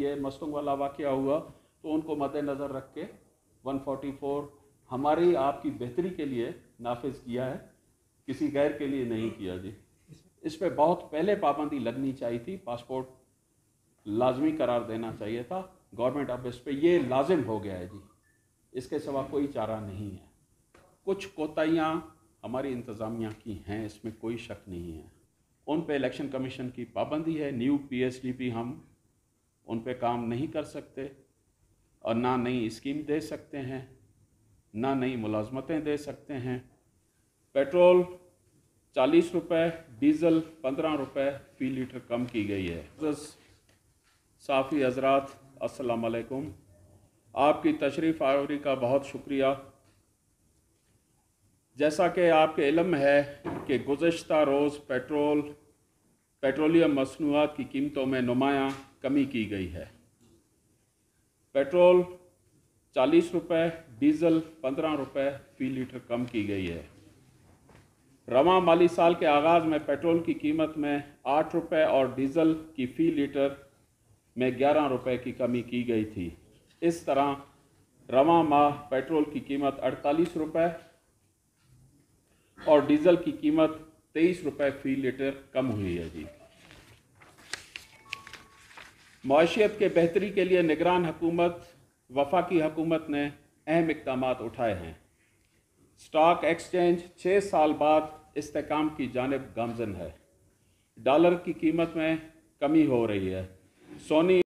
ये मस्तूंग वाला वाक़या हुआ तो उनको मद्देनज़र रख के 144 हमारी आपकी बेहतरी के लिए नाफिज किया है, किसी गैर के लिए नहीं किया जी। इस पे बहुत पहले पाबंदी लगनी चाहिए थी, पासपोर्ट लाजमी करार देना चाहिए था गवर्नमेंट। अब इस पे ये लाजिम हो गया है जी, इसके सिवा कोई चारा नहीं है। कुछ कोताहियाँ हमारी इंतज़ामिया की हैं, इसमें कोई शक नहीं है। उन पे इलेक्शन कमीशन की पाबंदी है। न्यू PSDP हम उन पे काम नहीं कर सकते और ना नई स्कीम दे सकते हैं, ना नई मुलाजमतें दे सकते हैं। पेट्रोल 40 रुपये, डीज़ल 15 रुपये फ़ी लीटर कम की गई है। साफ़ी हज़रात अस्सलाम वालेकुम, आपकी तशरीफ़ आवरी का बहुत शुक्रिया। जैसा कि आपके इल्म है कि गुज़श्ता रोज़ पेट्रोलियम मसनूआत की कीमतों में नुमायाँ कमी की गई है। पेट्रोल 40 रुपये, डीज़ल 15 रुपये फ़ी लीटर कम की गई है। रवां माली साल के आगाज़ में पेट्रोल की कीमत में 8 रुपये और डीज़ल की फ़ी लीटर में 11 रुपये की कमी की गई थी। इस तरह रवां माह पेट्रोल की कीमत 48 रुपये और डीज़ल की कीमत 23 रुपये फ़ी लीटर कम हुई है जी। मईशत के बेहतरी के लिए निगरान हुकूमत वफाकी हुकूमत ने अहम इक़दामात उठाए हैं। स्टॉक एक्सचेंज 6 साल बाद इस्तेकाम की जानिब गामज़न है। डॉलर की कीमत में कमी हो रही है। सोनी